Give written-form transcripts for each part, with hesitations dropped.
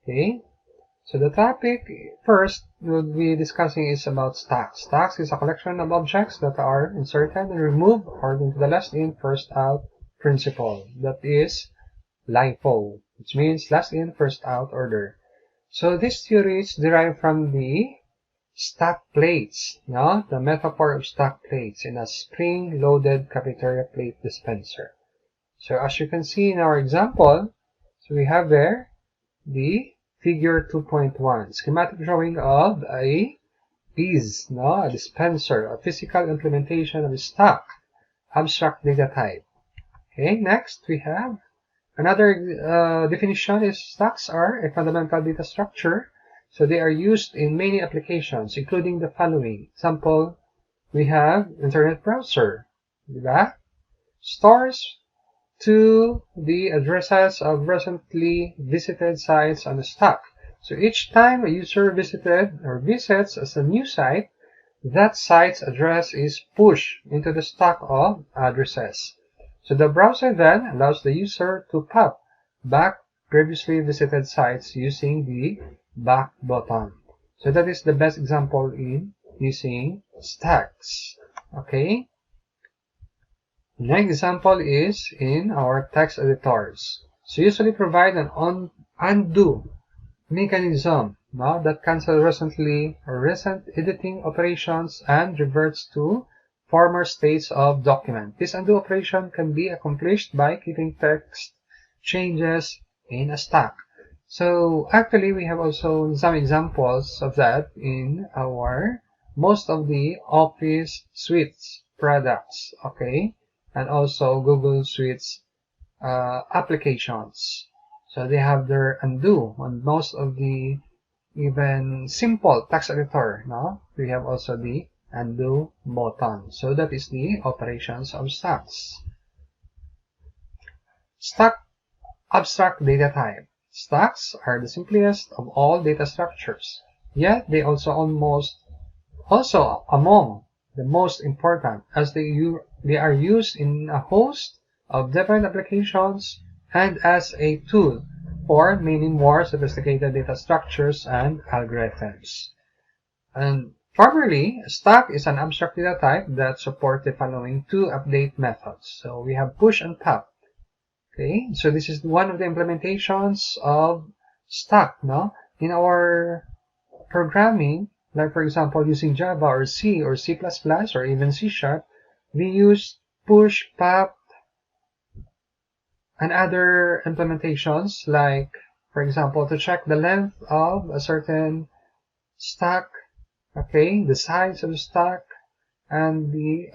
Okay, so the topic first we'll be discussing is about stacks. Stacks is a collection of objects that are inserted and removed according to the last in, first out principle. That is LIFO, which means last in, first out order. So this theory is derived from the stack plates, no? The metaphor of stack plates in a spring-loaded cafeteria plate dispenser. So as you can see in our example, so we have there the figure 2.1, schematic drawing of a a dispenser, a physical implementation of a stack, abstract data type. Okay, next we have another definition is stacks are a fundamental data structure. So they are used in many applications, including the following. Example, we have internet browser, diba? Stores to the addresses of recently visited sites on the stack. So each time a user visited or visits as a new site, that site's address is pushed into the stack of addresses. So the browser then allows the user to pop back previously visited sites using the back button. So that is the best example in using stacks. Okay. Next example is in our text editors. So usually provide an undo mechanism that cancels recent editing operations and reverts to former states of document. This undo operation can be accomplished by keeping text changes in a stack. So actually we have also some examples of that in our most of the Office suites products, okay, and also Google Suites applications. So they have their undo on most of the even simple text editor. No, we have also the undo button. So that is the operations of stacks. Stack abstract data type. Stacks are the simplest of all data structures, yet they also among the most important, as they are used in a host of different applications and as a tool for many more sophisticated data structures and algorithms. And formerly, a stack is an abstract data type that supports the following two update methods. So we have push and pop. Okay, so this is one of the implementations of stack, no? In our programming, like for example, using Java or C or C++ or even C#, we use push, pop, and other implementations like, for example, to check the length of a certain stack, okay, the size of the stack, and we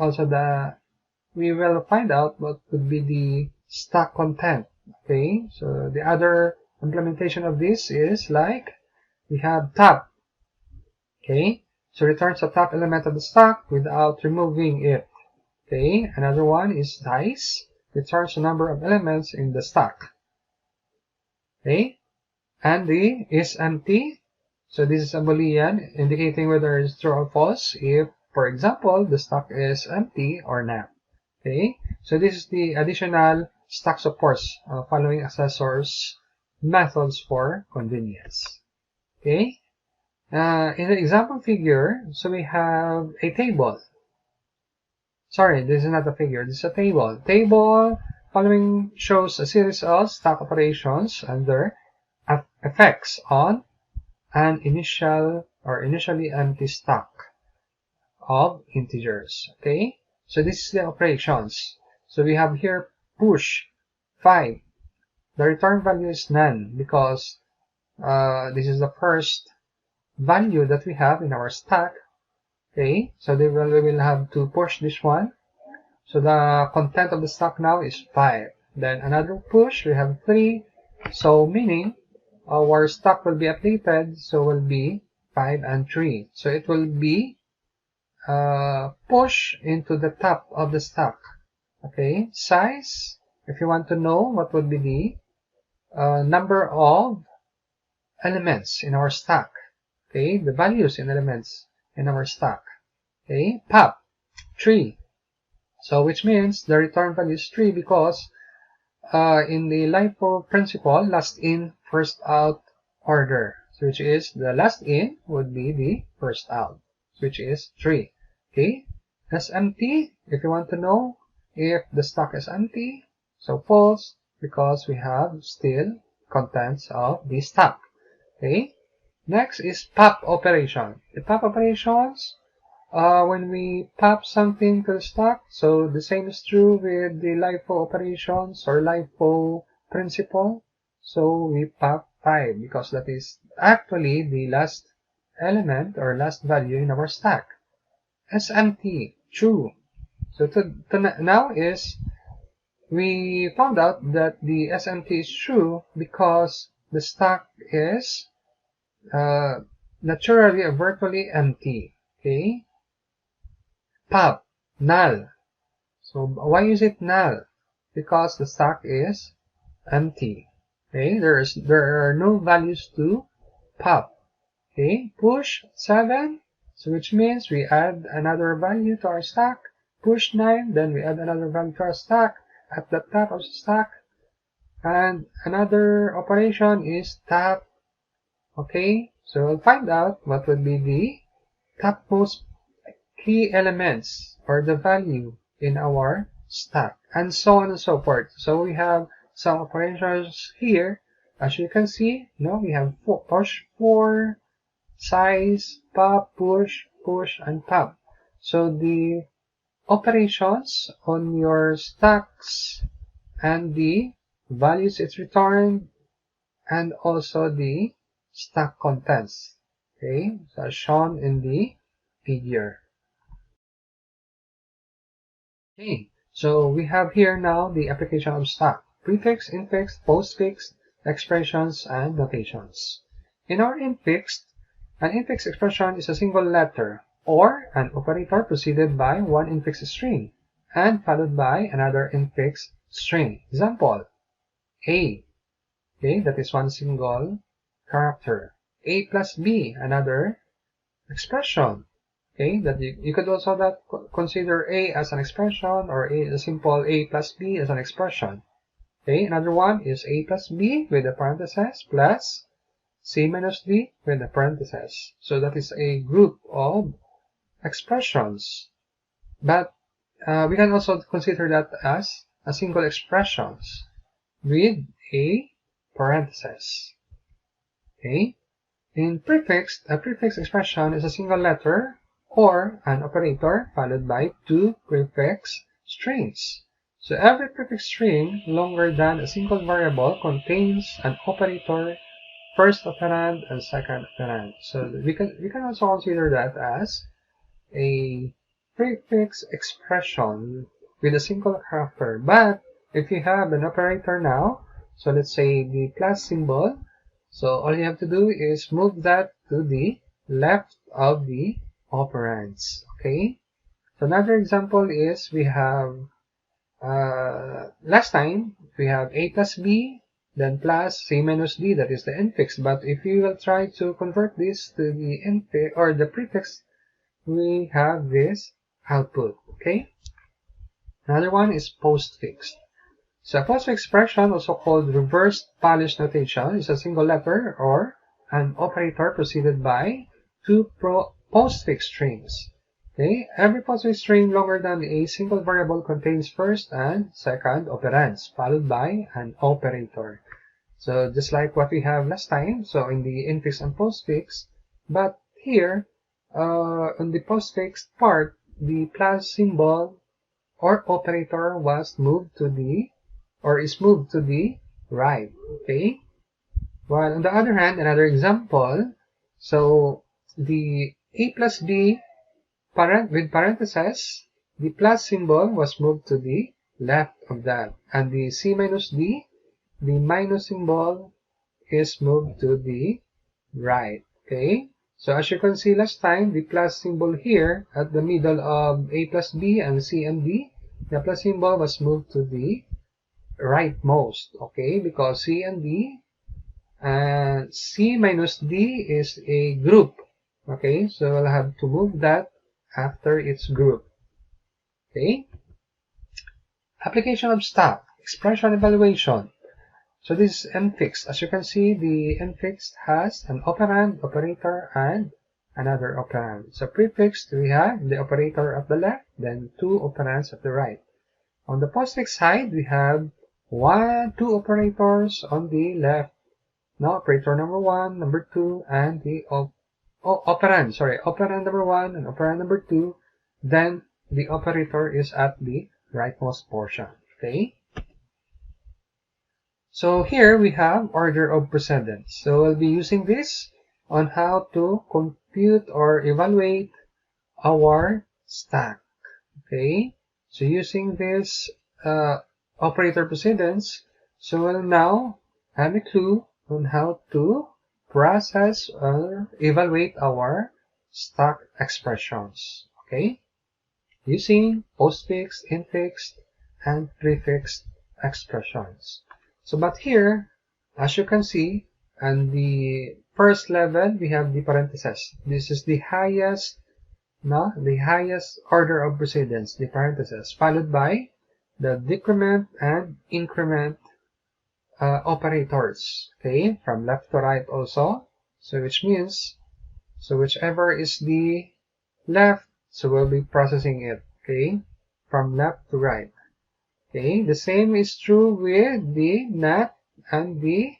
will find out what would be the stack content. Okay, so the other implementation of this is like we have top. Okay, so returns a top element of the stack without removing it. Okay, another one is dice, returns the number of elements in the stack. Okay, and the is empty. So this is a boolean indicating whether it's true or false if, for example, the stack is empty or not. Okay, so this is the additional stack supports following assessors methods for convenience. Okay, in the example figure, so we have a table. Sorry, this is not a figure, this is a table. Table following shows a series of stack operations and their effects on an initially empty stack of integers. Okay, so this is the operations. So we have here push 5. The return value is none because this is the first value that we have in our stack. Okay, so we will have to push this one. So the content of the stack now is 5. Then another push, we have 3. So meaning our stack will be updated, so will be 5 and 3. So it will be push into the top of the stack. Okay, size, if you want to know what would be the number of elements in our stack. Okay, the values in elements in our stack. Okay, pop 3. So which means the return value is 3 because in the LIFO principle, last in, first out order, which is the last in would be the first out, which is 3. Okay, that's empty. If you want to know if the stock is empty, so false, because we have still contents of the stock. Okay, next is pop operation. The pop operations, when we pop something to the stock, so the same is true with the LIFO operations or LIFO principle. So we pop 5 because that is actually the last element or last value in our stack. SMT, true. So now is we found out that the SMT is true because the stack is naturally or virtually empty. Okay. Pop, null. So why is it null? Because the stack is empty. Okay, there are no values to pop. Okay, push 7, so which means we add another value to our stack. Push 9, then we add another value to our stack at the top of the stack. And another operation is tap. Okay, so we'll find out what would be the topmost key elements or the value in our stack, and so on and so forth. So we have some operations here. As you can see, we have push 4, size, pop, push, and pop. So the operations on your stacks and the values it's returned, and also the stack contents. Okay, so as shown in the figure. Okay, so we have here now the application of stack, prefix, infix, postfix, expressions, and notations. In our infix, an infix expression is a single letter or an operator preceded by one infix string and followed by another infix string. Example, A. Okay, that is one single character. A plus B, another expression. Okay, that you could also consider A as an expression, or a simple A plus B as an expression. Okay, another one is A plus B with a parenthesis plus C minus D with a parenthesis. So that is a group of expressions. But we can also consider that as a single expressions with a parenthesis. Okay, in prefix, a prefix expression is a single letter or an operator followed by two prefix strings. So every prefix string longer than a single variable contains an operator, first operand and second operand. So we can also consider that as a prefix expression with a single character. But if you have an operator now, so let's say the plus symbol, so all you have to do is move that to the left of the operands. Okay, so another example is we have last time we have A plus B, then plus C minus D, that is the infix. But if you will try to convert this to the infix or the prefix, we have this output. Okay, another one is postfix. So a postfix expression, also called reverse Polish notation, is a single letter or an operator preceded by two postfix strings. Okay, every postfix string longer than a single variable contains first and second operands, followed by an operator. So just like what we have last time, so in the infix and postfix, but here, on the postfix part, the plus symbol or operator was moved to the, or is moved to the right. Okay, while on the other hand, another example, so the A plus B with parentheses, the plus symbol was moved to the left of that, and the C minus D, the minus symbol, is moved to the right. Okay, so as you can see last time, the plus symbol here at the middle of A plus B and C and D, the plus symbol was moved to the rightmost. Okay, because C and D and C minus D is a group. Okay, so we'll have to move that after its group. Okay, application of stack, expression evaluation. So this is infix. As you can see, the infix has an operand, operator, and another operand. So prefix, we have the operator at the left, then two operands at the right. On the postfix side, we have two operators on the left. Now, operator number 1, number 2, and the operand number 1 and operand number 2. Then the operator is at the rightmost portion. Okay. So here we have order of precedence. So we'll be using this on how to compute or evaluate our stack. Okay. So using this operator precedence, so we'll now have a clue on how to process or evaluate our stack expressions. Okay. Using postfix, infix, and prefix expressions. So, but here, as you can see, on the first level, we have the parenthesis. This is the highest order of precedence, the parenthesis, followed by the decrement and increment operators. Okay, from left to right also. So, which means, so whichever is the left, so we'll be processing it. Okay, from left to right. Okay, the same is true with the not and the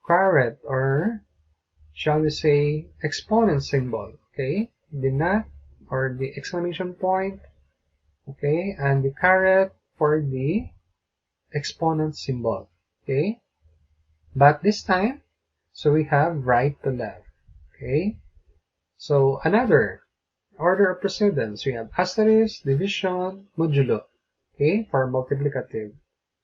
caret, or shall we say exponent symbol. Okay, the not or the exclamation point, okay, and the caret for the exponent symbol. Okay, but this time, so we have right to left. Okay, so another order of precedence, we have asterisk, division, modulo. Okay, for multiplicative.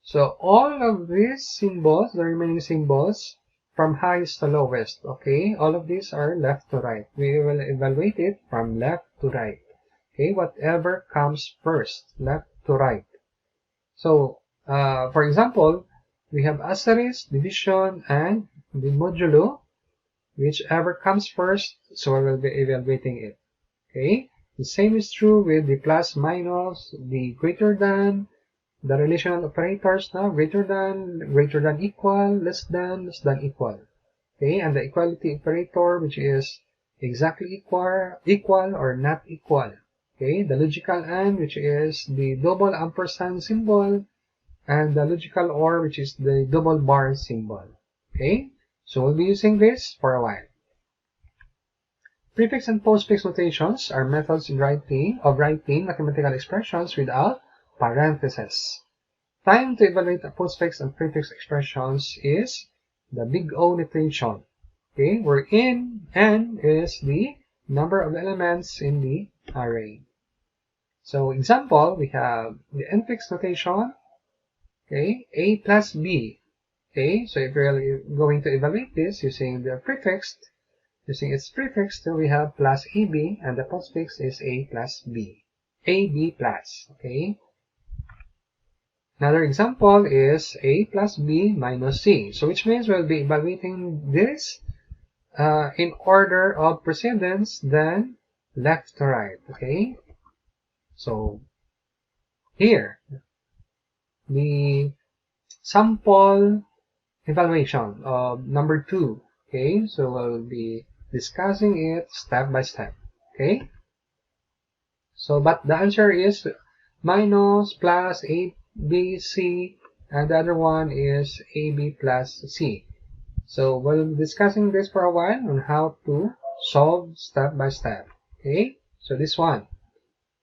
So all of these symbols, the remaining symbols, from highest to lowest, okay, all of these are left to right. We will evaluate it from left to right. Okay, whatever comes first, left to right. So, for example, we have asterisk, division, and the modulo. Whichever comes first, so we will be evaluating it. Okay. The same is true with the plus, minus, the greater than, the relational operators now, greater than equal, less than equal. Okay, and the equality operator, which is exactly equal or not equal. Okay, the logical and, which is the double ampersand symbol, and the logical or, which is the double bar symbol. Okay, so we'll be using this for a while. Prefix and postfix notations are methods of writing mathematical expressions without parentheses. Time to evaluate the postfix and prefix expressions is the big O notation. Okay, wherein n is the number of elements in the array. So, example, we have the infix notation. Okay, a plus b. Okay, so if we're going to evaluate this using the prefix, using its prefix, so we have plus ab, and the postfix is a plus b. ab plus, okay? Another example is a plus b minus c. So which means we'll be evaluating this in order of precedence, then left to right, okay? So here, the sample evaluation of number 2, okay? So we'll be discussing it step by step, okay? So, but the answer is minus, plus, a, b, c, and the other one is ab plus c. So, we'll be discussing this for a while on how to solve step by step, okay? So, this one.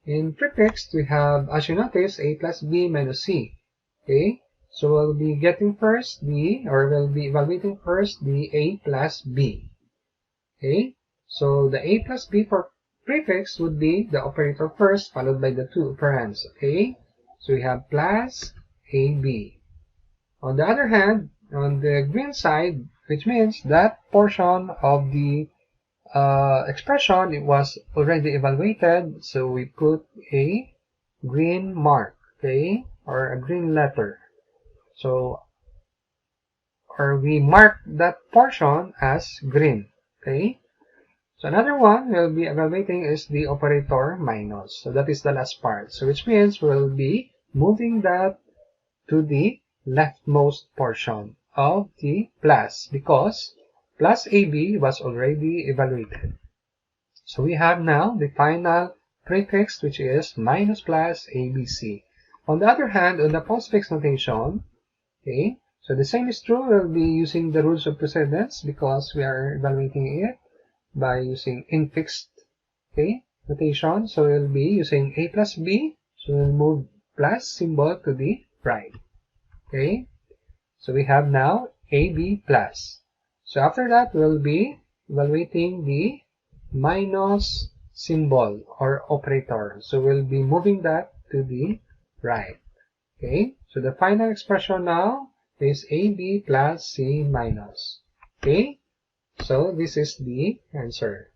In prefix, we have, as you notice, a plus b minus c, okay? So, we'll be getting first we'll be evaluating first the a plus b. Okay, so the a plus b for prefix would be the operator first, followed by the two operands. Okay, so we have plus ab. On the other hand, on the green side, which means that portion of the expression, it was already evaluated, so we put a green mark, okay, or a green letter. So, or we mark that portion as green. Okay, so another one we'll be evaluating is the operator minus. So that is the last part. So which means we'll be moving that to the leftmost portion of the plus because plus AB was already evaluated. So we have now the final prefix, which is minus plus ABC. On the other hand, on the postfix notation, okay, so the same is true. We'll be using the rules of precedence because we are evaluating it by using infixed, okay, notation. So we'll be using A plus B. So we'll move plus symbol to the right. Okay. So we have now AB plus. So after that, we'll be evaluating the minus symbol or operator. So we'll be moving that to the right. Okay. So the final expression now is AB plus C minus. Okay. So this is the answer.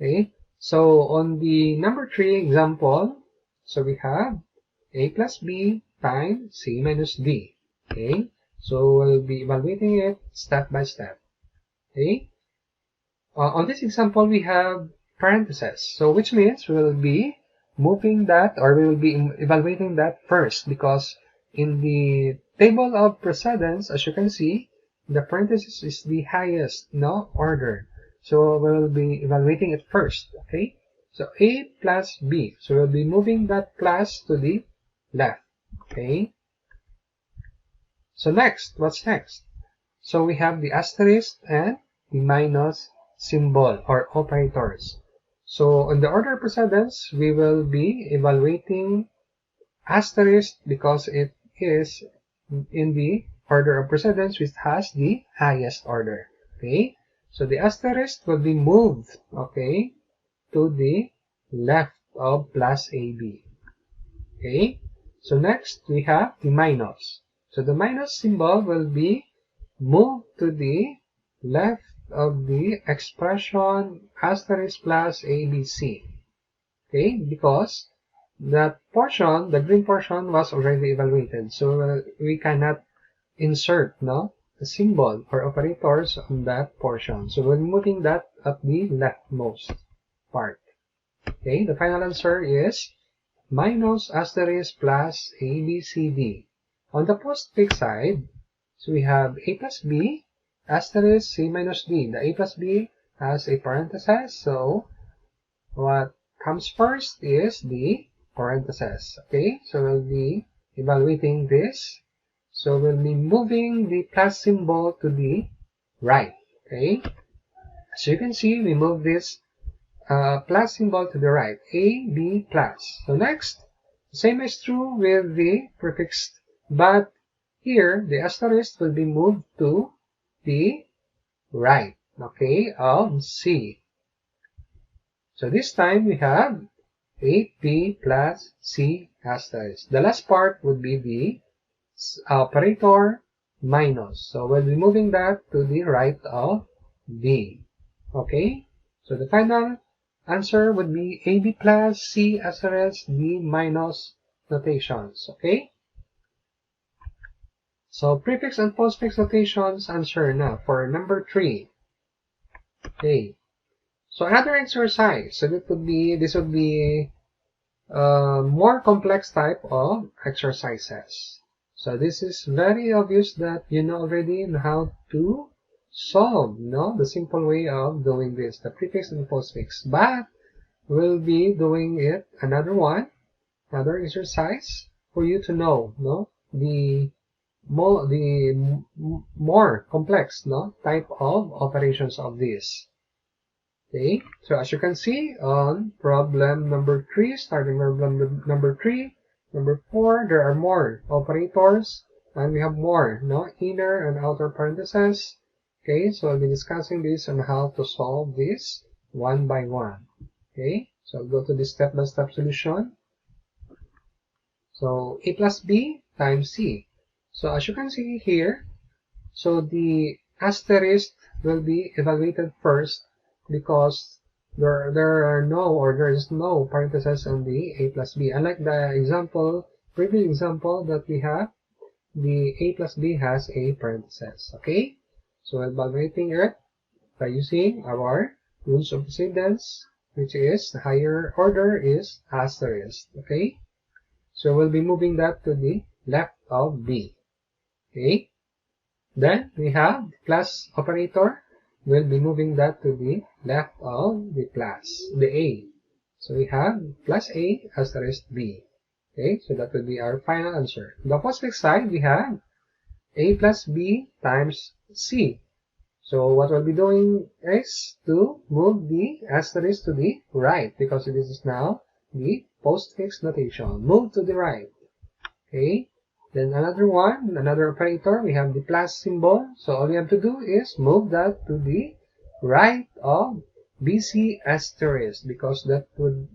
Okay. So on the number 3 example, so we have A plus B times C minus D. Okay. So we'll be evaluating it step by step. Okay. On this example, we have parentheses. So which means we will be moving that, or we will be evaluating that first, because in the table of precedence, as you can see, the parenthesis is the highest, order. So we will be evaluating it first. Okay. So A plus B. So we'll be moving that plus to the left. Okay. So next, what's next? So we have the asterisk and the minus symbol or operators. So in the order of precedence, we will be evaluating asterisk because it is in the order of precedence which has the highest order. Okay. So the asterisk will be moved, okay, to the left of plus AB. Okay. So next we have the minus. So the minus symbol will be moved to the left of the expression asterisk plus ABC. Okay, because that portion, the green portion, was already evaluated. So we cannot insert a symbol or operators on that portion. So we're moving that at the leftmost part. Okay, the final answer is minus asterisk plus ABCD. On the postfix side, so we have A plus B, asterisk C minus D. The A plus B has a parenthesis, so what comes first is the parenthesis. Okay, so we'll be evaluating this. So we'll be moving the plus symbol to the right. Okay, so you can see we move this plus symbol to the right, A, B plus. So next, same is true with the prefix, but here the asterisk will be moved to the right, okay, of C. So this time we have 8B plus C asterisk. The last part would be the operator minus. So we'll be moving that to the right of D. Okay, so the final answer would be AB plus C asterisk D minus notations. Okay, so prefix and postfix notations answer now for number 3. Okay, so another exercise. So this would be more complex type of exercises. So this is very obvious that you know already how to solve, the simple way of doing this, the prefix and postfix. But we'll be doing it another exercise for you to know, the more complex, type of operations of this. Okay, so as you can see on problem number 3, starting problem number 3, number 4, there are more operators, and we have more, inner and outer parentheses. Okay, so I'll be discussing this on how to solve this one by one. Okay, so I'll go to the step-by-step solution. So A plus B times C. So as you can see here, so the asterisk will be evaluated first because there is no parentheses on the A plus B. Unlike the previous example that we have, the A plus B has a parenthesis. Okay, so evaluating it by using our rules of precedence, which is the higher order is asterisk. Okay, so we'll be moving that to the left of B. Okay, Then we have the plus operator. We'll be moving that to the left of the plus, the A. So we have plus A asterisk B. Okay, so that will be our final answer. On the postfix side, we have A plus B times C. So what we'll be doing is to move the asterisk to the right, because this is now the postfix notation. Move to the right. Okay. Then another one, another operator, we have the plus symbol. So all we have to do is move that to the right of BC asterisk, because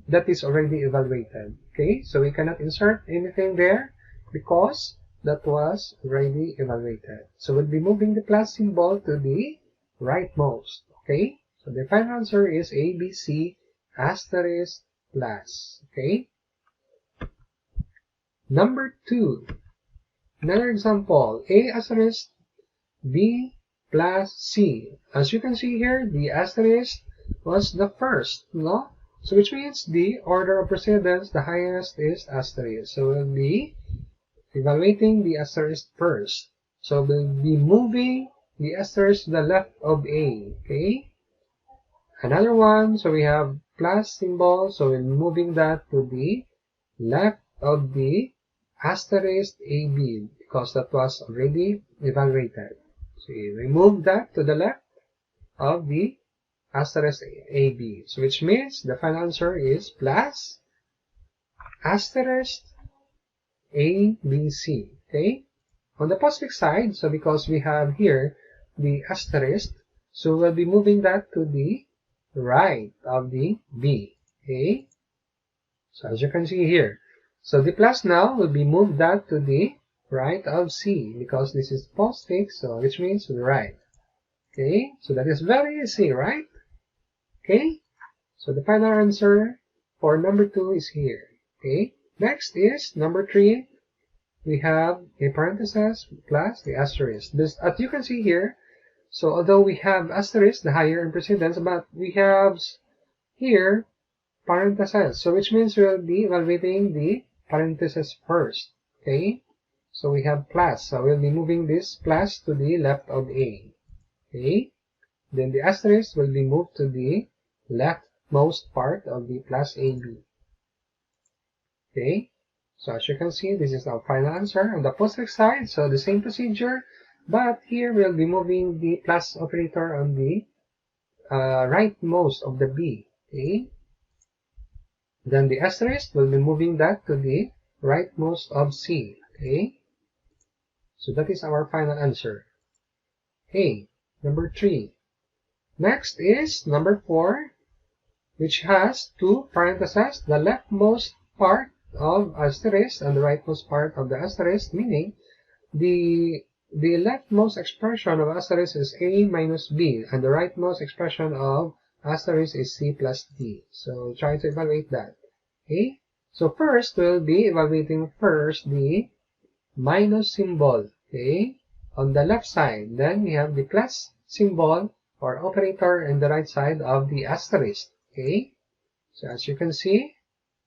that is already evaluated. Okay. So we cannot insert anything there because that was already evaluated. So we'll be moving the plus symbol to the rightmost. Okay, so the final answer is ABC asterisk plus. Okay, number 2, another example, A asterisk B plus C. As you can see here, the asterisk was the first, no? So which means the order of precedence, the highest is asterisk. So we'll be evaluating the asterisk first. So we'll be moving the asterisk to the left of A. Okay. Another one, so we have plus symbol, so we're moving that to the left of the asterisk AB, because that was already evaluated. So we move that to the left of the asterisk AB. So which means the final answer is plus asterisk ABC. Okay. On the postfix side, so because we have here the asterisk, so we'll be moving that to the right of the B. Okay. So as you can see here, so the plus now will be moved that to the right of C, because this is postfix, so which means to the right. Okay. So that is very easy, right? Okay. So the final answer for number 2 is here. Okay. Next is number 3. We have a parenthesis plus the asterisk. This, as you can see here, so although we have asterisk, the higher in precedence, but we have here parenthesis. So which means we'll be evaluating the parenthesis first. Okay. So we have plus. So we'll be moving this plus to the left of A. Okay. Then the asterisk will be moved to the leftmost part of the plus AB. Okay. So as you can see, this is our final answer. On the postfix side, so the same procedure, but here we'll be moving the plus operator on the rightmost of the B. Okay. Then the asterisk will be moving that to the rightmost of C. Okay. So that is our final answer. Okay. Number 3. Next is number 4, which has 2 parentheses, the leftmost part of asterisk and the rightmost part of the asterisk, meaning the leftmost expression of asterisk is A minus B, and the rightmost expression of asterisk is C plus D. So try to evaluate that. Okay. So first, we'll be evaluating first the minus symbol. Okay. On the left side, then we have the plus symbol or operator on the right side of the asterisk. Okay. So as you can see,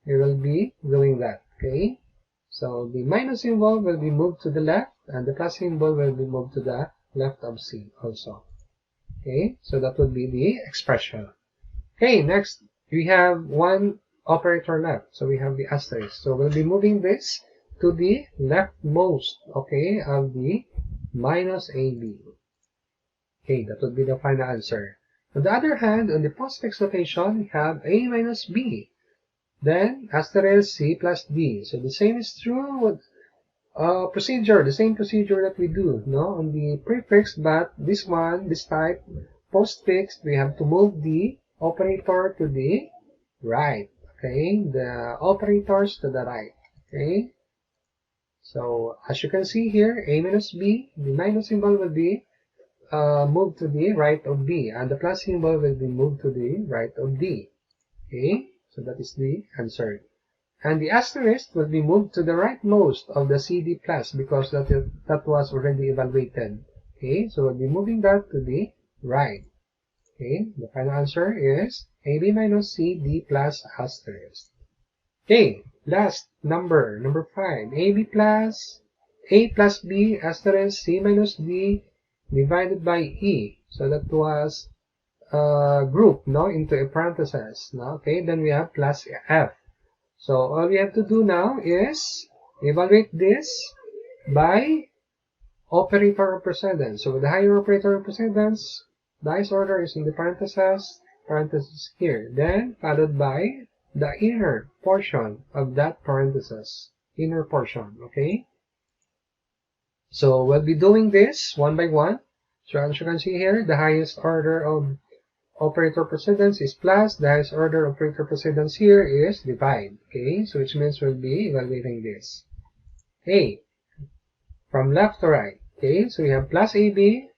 we will be doing that. Okay. So the minus symbol will be moved to the left, and the plus symbol will be moved to the left of C also. Okay. So that would be the expression. Okay. Next, we have one operator left. So we have the asterisk. So we'll be moving this to the leftmost, okay, of the minus AB. Okay. That would be the final answer. On the other hand, on the postfix notation, we have A minus B. Then asterisk C plus D. So the same is true with procedure, the same procedure that we do, no, on the prefix, but this one, this type, postfix, we have to move the operator to the right. Okay, the operators to the right. Okay. So as you can see here, A minus B, the minus symbol will be moved to the right of B, and the plus symbol will be moved to the right of D. Okay. So that is the answer. And the asterisk will be moved to the rightmost of the CD plus, because that was already evaluated. Okay, so we'll be moving that to the right. Okay, the final answer is AB minus CD plus asterisk. Okay, last number 5. AB plus A plus B asterisk C minus D divided by E. So that was grouped, no, into a parenthesis. No? Okay, then we have plus F. So all we have to do now is evaluate this by operator of precedence. So with the higher operator of precedence, the highest order is in the parenthesis here. Then followed by the inner portion of that parenthesis. Inner portion, okay? So we'll be doing this one by one. So as you can see here, the highest order of operator precedence is plus, the highest order operator precedence here is divide. Okay, so which means we'll be evaluating this. A, from left to right. Okay, so we have plus AB,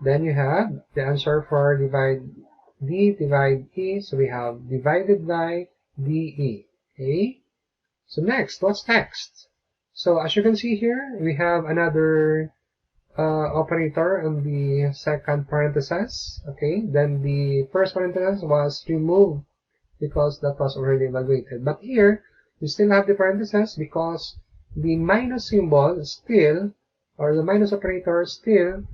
then you have the answer for divide D, divide E, so we have divided by DE. Okay, so next, what's next? So as you can see here, we have another operator on the second parenthesis. Okay, then the first parenthesis was removed because that was already evaluated. But here, we still have the parenthesis because the minus symbol still, or the minus operator still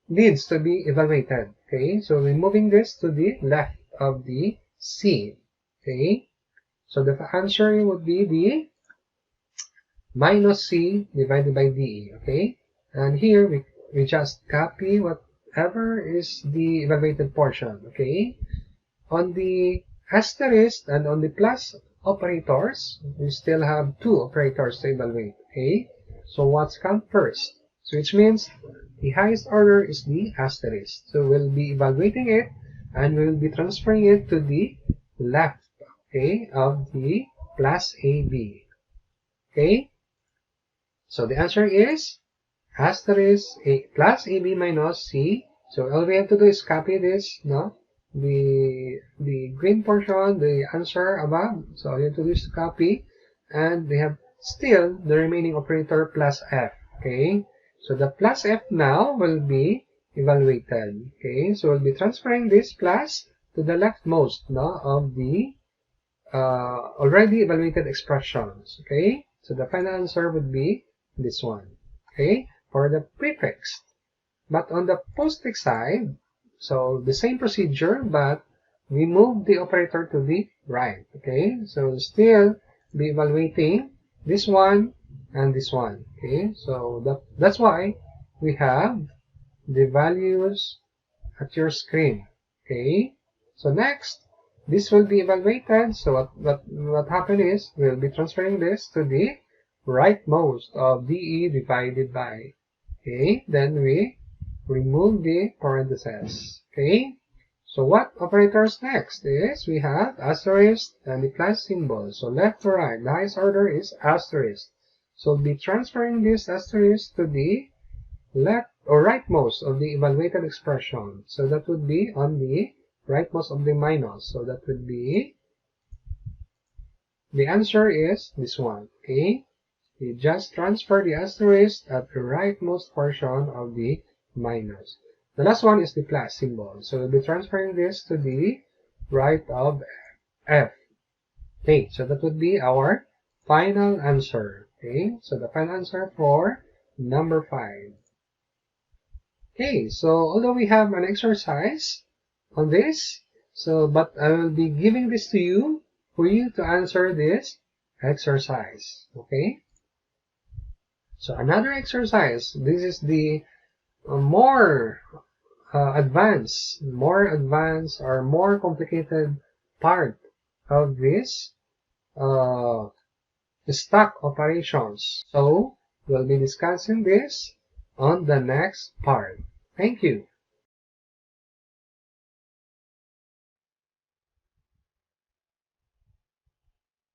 needs to be evaluated. Okay, so we're moving this to the left of the C. Okay, so the answer would be the minus C divided by DE, okay? And here, we just copy whatever is the evaluated portion, okay? On the asterisk and on the plus operators, we still have two operators to evaluate, okay? So what's come first? So which means the highest order is the asterisk. So we'll be evaluating it, and we'll be transferring it to the left, okay, of the plus AB, okay? So the answer is asterisk A plus AB minus C. So all we have to do is copy this, no? The green portion, the answer above. So all you have to do is copy, and we have still the remaining operator plus F. Okay. So the plus F now will be evaluated. Okay. So we'll be transferring this plus to the leftmost, no, of the already evaluated expressions. Okay. So the final answer would be this one, okay, for the prefix. But on the postfix side, so the same procedure, but we move the operator to the right, okay? So we'll still be evaluating this one and this one, okay? So that's why we have the values at your screen, okay? So next, this will be evaluated. So what happened is we'll be transferring this to the rightmost of DE divided by. Okay, then we remove the parentheses. Okay, so what operators next is we have asterisk and the plus symbol. So left to right, the highest order is asterisk. So we'll be transferring this asterisk to the left or rightmost of the evaluated expression. So that would be on the rightmost of the minus. So that would be, the answer is this one. Okay. We just transfer the asterisk at the rightmost portion of the minus. The last one is the plus symbol. So we'll be transferring this to the right of F. Okay, so that would be our final answer. Okay, so the final answer for number 5. Okay, so although we have an exercise on this, but I will be giving this to you for you to answer this exercise. Okay. So another exercise, this is the more advanced or more complicated part of this stack operations. So we'll be discussing this on the next part. Thank you.